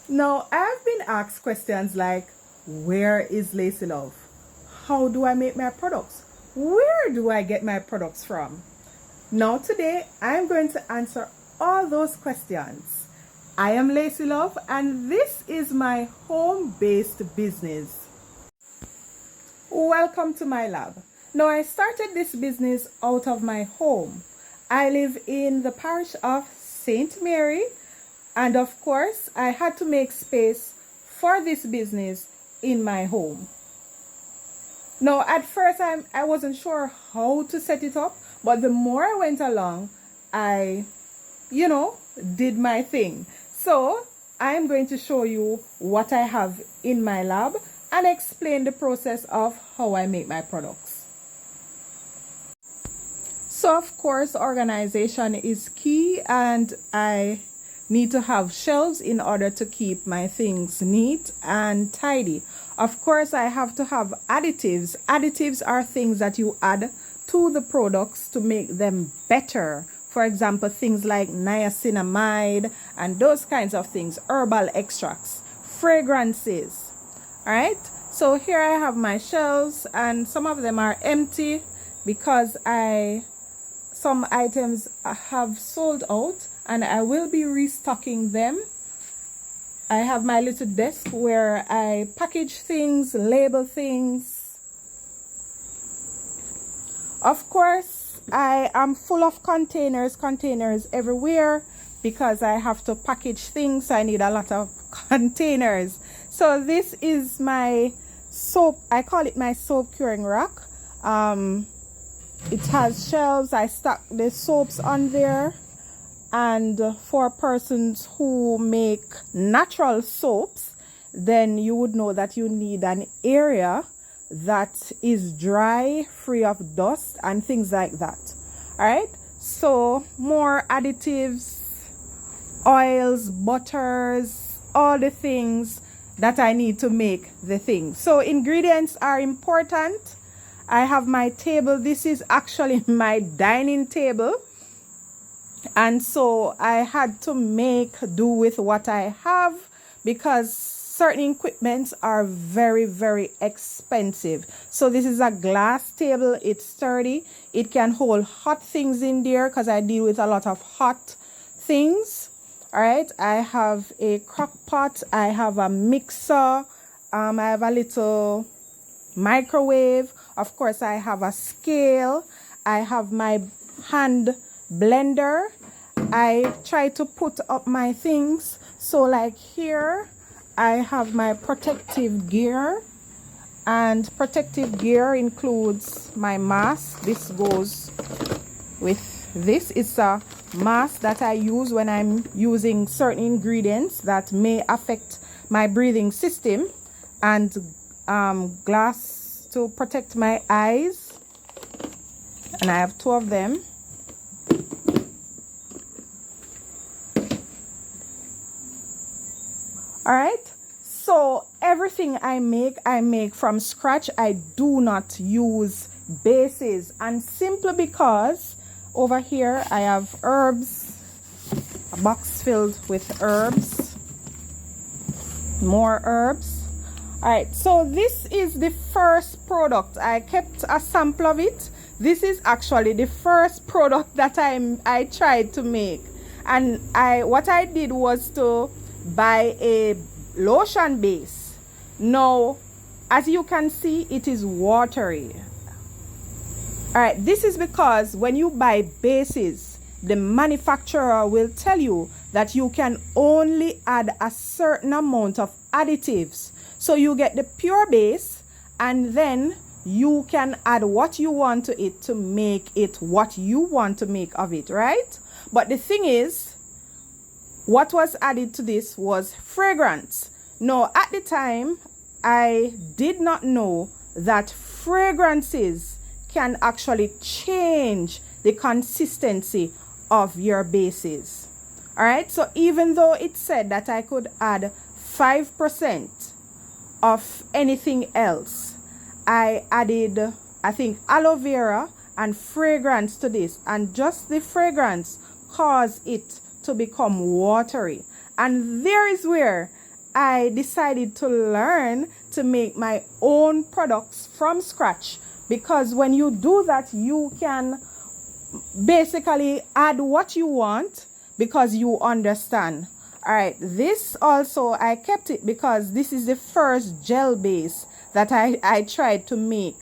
Now, I've been asked questions like, where is Laci Luv? How do I make my products? Where do I get my products from? Now, today, I'm going to answer all those questions. I am Laci Luv, and this is my home-based business. Welcome to my lab. Now, I started this business out of my home. I live in the parish of St. Mary, and of course, I had to make space for this business in my home. Now, at first, I wasn't sure how to set it up, but the more I went along, I, did my thing. So, I'm going to show you what I have in my lab and explain the process of how I make my products. So, of course, organization is key, and I need to have shelves in order to keep my things neat and tidy. Of course, I have to have additives. Additives are things that you add to the products to make them better. For example, things like niacinamide and those kinds of things, herbal extracts, fragrances. All right, so here I have my shelves, and some of them are empty because some items have sold out, and I will be restocking them. I have my little desk where I package things, label things. Of course, I am full of containers everywhere because I have to package things. So I need a lot of containers. So this is my soap. I call it my soap curing rack. It has shelves. I stack the soaps on there. And for persons who make natural soaps, then you would know that you need an area that is dry, free of dust and things like that. All right, so more additives, oils, butters, all the things that I need to make the thing. So ingredients are important. I have my table. This is actually my dining table. And so I had to make do with what I have because certain equipments are very, very expensive. So this is a glass table. It's sturdy. It can hold hot things in there because I deal with a lot of hot things. All right. I have a crock pot. I have a mixer. I have a little microwave. Of course, I have a scale. I have my hand blender. I try to put up my things. So like here, I have my protective gear. And protective gear includes my mask. This goes with this. It's a mask that I use when I'm using certain ingredients that may affect my breathing system. And glass to protect my eyes. And I have two of them. All right, so everything I make from scratch. I do not use bases, and simply because over here I have herbs, a box filled with herbs, more herbs. All right, so this is the first product. I kept a sample of it. This is actually the first product that I tried to make, and what I did was to buy a lotion base. Now, as you can see, it is watery. All right, this is because when you buy bases, the manufacturer will tell you that you can only add a certain amount of additives. So you get the pure base, and then you can add what you want to it to make it what you want to make of it, right? But the thing is, what was added to this was fragrance. Now, at the time, I did not know that fragrances can actually change the consistency of your bases. All right, so even though it said that I could add 5% of anything else, I added, I think, aloe vera and fragrance to this, and just the fragrance caused it to become watery. And there is where I decided to learn to make my own products from scratch, because when you do that, you can basically add what you want because you understand. All right, this also I kept it because this is the first gel base that I tried to make,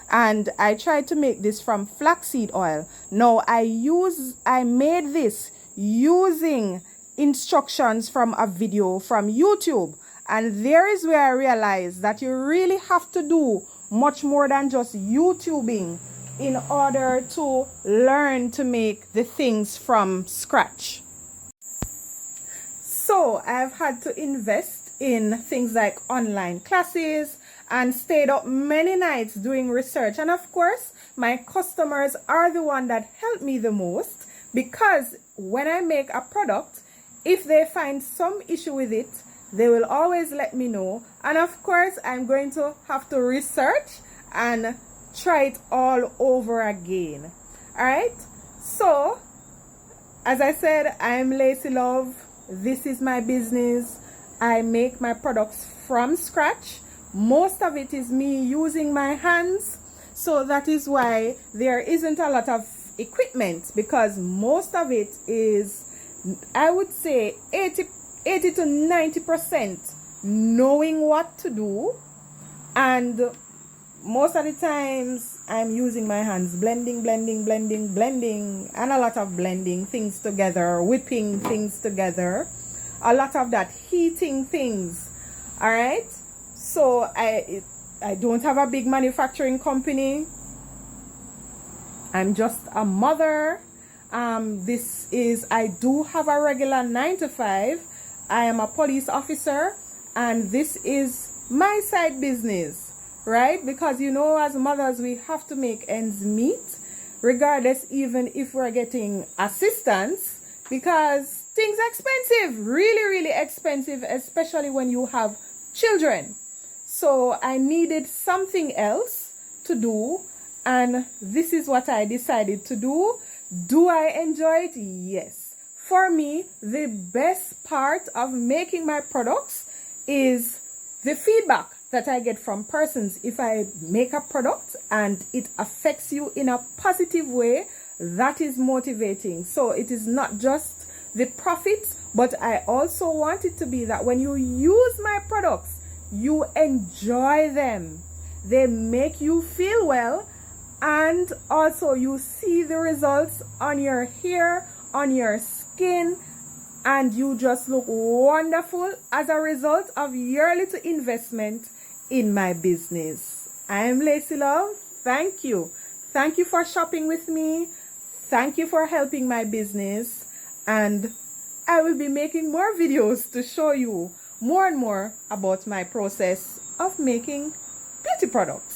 and I tried to make this from flaxseed oil. Now I made this using instructions from a video from YouTube, and there is where I realized that you really have to do much more than just YouTubing in order to learn to make the things from scratch. So I've had to invest in things like online classes and stayed up many nights doing research. And of course, my customers are the one that help me the most, because when I make a product, if they find some issue with it, they will always let me know. And of course, I'm going to have to research and try it all over again. All right. So, as I said, I'm Laci Luv. This is my business. I make my products from scratch. Most of it is me using my hands. So that is why there isn't a lot of equipment, because most of it is, I would say 80 to 90% knowing what to do, and most of the times I'm using my hands, blending, and a lot of blending things together, whipping things together, a lot of that heating things. All right. So I don't have a big manufacturing company. I'm just a mother. I do have a regular 9 to 5. I am a police officer, and this is my side business. Right? Because as mothers, we have to make ends meet, regardless, even if we're getting assistance, because things are expensive, really expensive, especially when you have children. So I needed something else to do, and this is what I decided to do. Do I enjoy it? Yes. For me, the best part of making my products is the feedback that I get from persons. If I make a product and it affects you in a positive way, that is motivating. So it is not just the profits, but I also want it to be that when you use my products, you enjoy them. They make you feel well, and also you see the results on your hair, on your skin, and you just look wonderful as a result of your little investment in my business. I am Laci Luv. Thank you. Thank you for shopping with me. Thank you for helping my business. And I will be making more videos to show you more and more about my process of making beauty products.